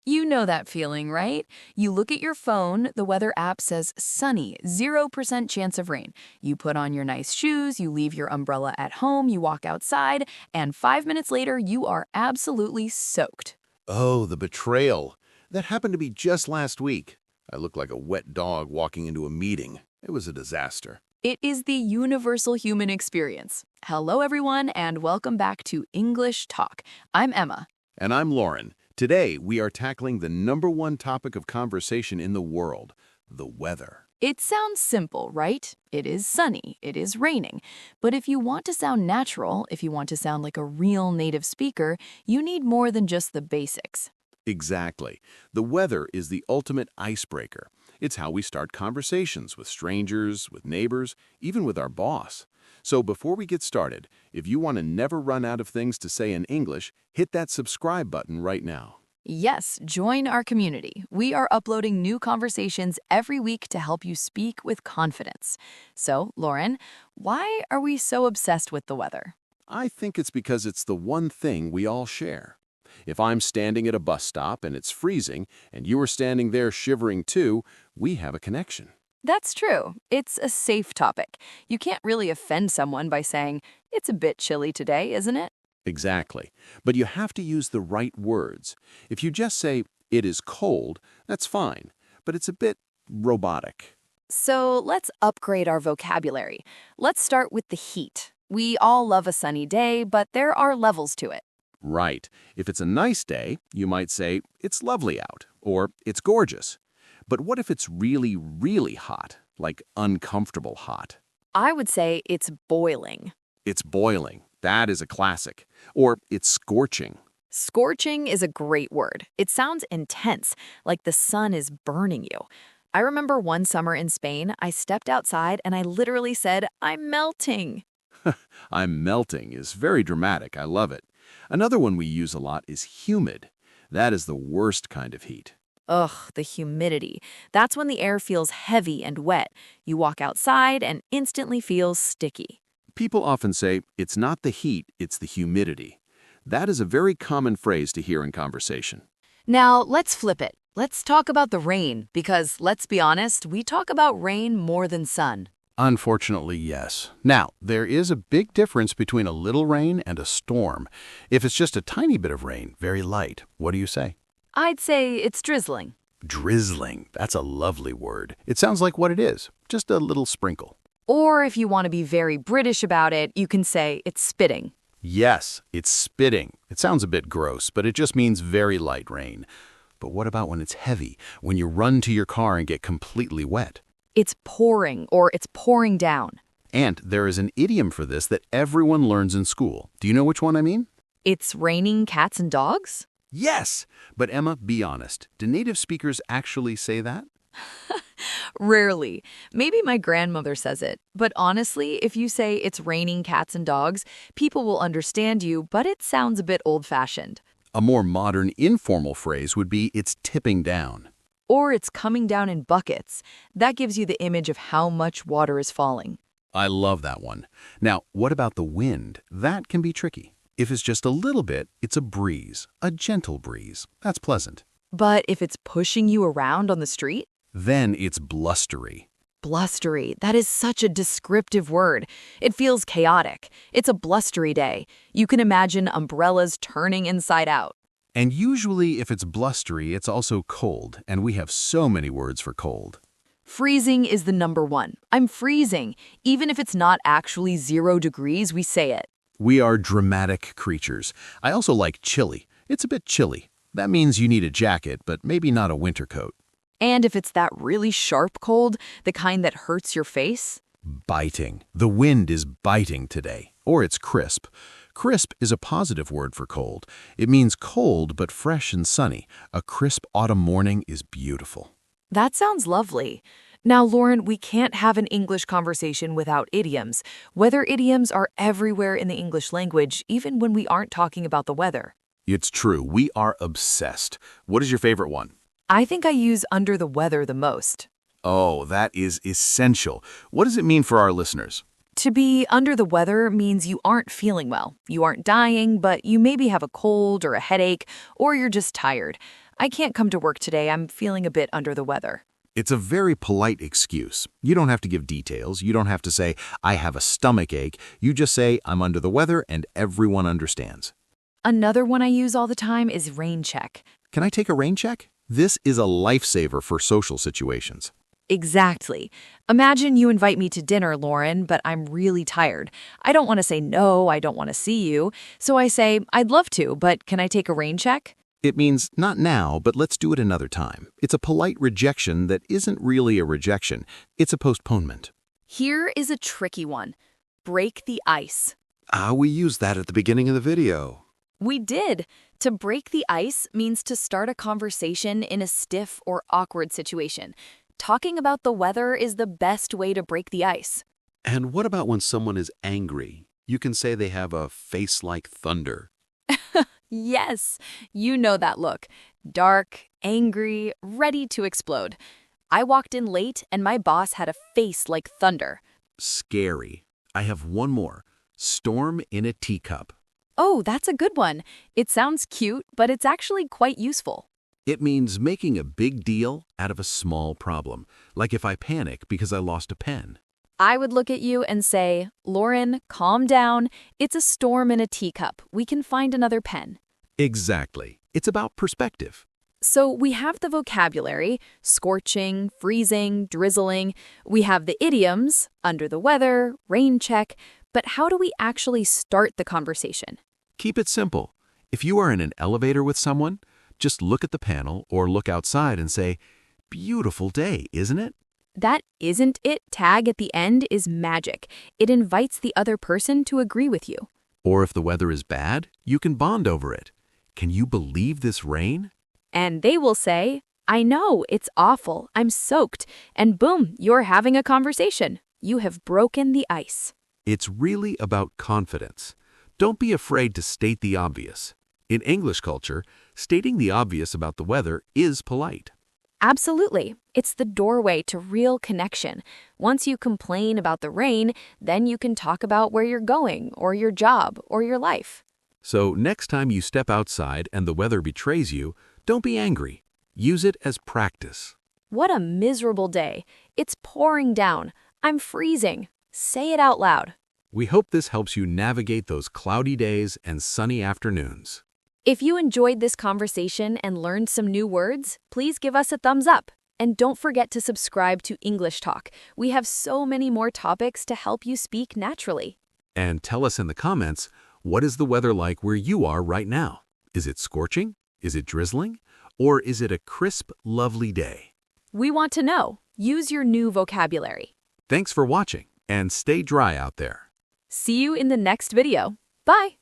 You know that feeling, right? You look at your phone, the weather app says sunny, 0% chance of rain. You put on your nice shoes, you leave your umbrella at home, you walk outside, and 5 minutes later, you are absolutely soaked. Oh, the betrayal. That happened to me just last week. I looked like a wet dog walking into a meeting. It was a disaster. It is the universal human experience. Hello, everyone, and welcome back to English Talk. I'm Emma. And I'm Loran. Today, we are tackling the #1 topic of conversation in the world, the weather. It sounds simple, right? It is sunny, it is raining. But if you want to sound natural, if you want to sound like a real native speaker, you need more than just the basics. Exactly. The weather is the ultimate icebreaker. It's how we start conversations with strangers, with neighbors, even with our boss. So before we get started, if you want to never run out of things to say in English, hit that subscribe button right now. Yes, join our community. We are uploading new conversations every week to help you speak with confidence. So, Lauren, why are we so obsessed with the weather? I think it's because it's the one thing we all share. If I'm standing at a bus stop and it's freezing, and you are standing there shivering too, we have a connection. That's true. It's a safe topic. You can't really offend someone by saying, it's a bit chilly today, isn't it? Exactly. But you have to use the right words. If you just say, it is cold, that's fine, but it's a bit robotic. So let's upgrade our vocabulary. Let's start with the heat. We all love a sunny day, but there are levels to it. Right. If it's a nice day, you might say, it's lovely out, or it's gorgeous. But what if it's really, really hot, like uncomfortable hot? I would say it's boiling. It's boiling. That is a classic. Or it's scorching. Scorching is a great word. It sounds intense, like the sun is burning you. I remember one summer in Spain, I stepped outside and I literally said, I'm melting. I'm melting is very dramatic. I love it. Another one we use a lot is humid. That is the worst kind of heat. Ugh, the humidity. That's when the air feels heavy and wet. You walk outside and instantly feels sticky. People often say, it's not the heat, it's the humidity. That is a very common phrase to hear in conversation. Now, let's flip it. Let's talk about the rain, because let's be honest, we talk about rain more than sun. Unfortunately, yes. Now, there is a big difference between a little rain and a storm. If it's just a tiny bit of rain, very light, what do you say? I'd say it's drizzling. Drizzling. That's a lovely word. It sounds like what it is, just a little sprinkle. Or if you want to be very British about it, you can say it's spitting. Yes, it's spitting. It sounds a bit gross, but it just means very light rain. But what about when it's heavy, when you run to your car and get completely wet? It's pouring or it's pouring down. And there is an idiom for this that everyone learns in school. Do you know which one I mean? It's raining cats and dogs? Yes! But Emma, be honest. Do native speakers actually say that? Rarely. Maybe my grandmother says it. But honestly, if you say it's raining cats and dogs, people will understand you, but it sounds a bit old-fashioned. A more modern, informal phrase would be it's tipping down. Or it's coming down in buckets. That gives you the image of how much water is falling. I love that one. Now, what about the wind? That can be tricky. If it's just a little bit, it's a breeze, a gentle breeze. That's pleasant. But if it's pushing you around on the street? Then it's blustery. Blustery. That is such a descriptive word. It feels chaotic. It's a blustery day. You can imagine umbrellas turning inside out. And usually, if it's blustery, it's also cold, and we have so many words for cold. Freezing is the number one. I'm freezing. Even if it's not actually 0 degrees, we say it. We are dramatic creatures. I also like chilly. It's a bit chilly. That means you need a jacket, but maybe not a winter coat. And if it's that really sharp cold, the kind that hurts your face? Biting. The wind is biting today. Or it's crisp. Crisp is a positive word for cold. It means cold but fresh and sunny. A crisp autumn morning is beautiful. That sounds lovely. Now, Lauren, we can't have an English conversation without idioms. Weather idioms are everywhere in the English language, even when we aren't talking about the weather. It's true. We are obsessed. What is your favorite one? I think I use under the weather the most. Oh, that is essential. What does it mean for our listeners? To be under the weather means you aren't feeling well. You aren't dying, but you maybe have a cold or a headache, or you're just tired. I can't come to work today. I'm feeling a bit under the weather. It's a very polite excuse. You don't have to give details. You don't have to say, I have a stomach ache. You just say, I'm under the weather, and everyone understands. Another one I use all the time is rain check. Can I take a rain check? This is a lifesaver for social situations. Exactly. Imagine you invite me to dinner, Lauren, but I'm really tired. I don't want to say no, I don't want to see you. So I say, I'd love to, but can I take a rain check? It means not now, but let's do it another time. It's a polite rejection that isn't really a rejection. It's a postponement. Here is a tricky one. Break the ice. We used that at the beginning of the video. We did. To break the ice means to start a conversation in a stiff or awkward situation. Talking about the weather is the best way to break the ice. And what about when someone is angry? You can say they have a face like thunder. Yes, you know that look. Dark, angry, ready to explode. I walked in late and my boss had a face like thunder. Scary. I have one more. Storm in a teacup. Oh, that's a good one. It sounds cute, but it's actually quite useful. It means making a big deal out of a small problem, like if I panic because I lost a pen. I would look at you and say, Lauren, calm down. It's a storm in a teacup. We can find another pen. Exactly. It's about perspective. So we have the vocabulary, scorching, freezing, drizzling. We have the idioms, under the weather, rain check. But how do we actually start the conversation? Keep it simple. If you are in an elevator with someone, just look at the panel or look outside and say, beautiful day, isn't it? That "isn't it" tag at the end is magic. It invites the other person to agree with you. Or if the weather is bad, you can bond over it. Can you believe this rain? And they will say, I know, it's awful, I'm soaked. And boom, you're having a conversation. You have broken the ice. It's really about confidence. Don't be afraid to state the obvious. In English culture, stating the obvious about the weather is polite. Absolutely. It's the doorway to real connection. Once you complain about the rain, then you can talk about where you're going, or your job, or your life. So next time you step outside and the weather betrays you, don't be angry. Use it as practice. What a miserable day. It's pouring down. I'm freezing. Say it out loud. We hope this helps you navigate those cloudy days and sunny afternoons. If you enjoyed this conversation and learned some new words, please give us a thumbs up. And don't forget to subscribe to English Talk. We have so many more topics to help you speak naturally. And tell us in the comments, what is the weather like where you are right now? Is it scorching? Is it drizzling? Or is it a crisp, lovely day? We want to know. Use your new vocabulary. Thanks for watching, and stay dry out there. See you in the next video. Bye!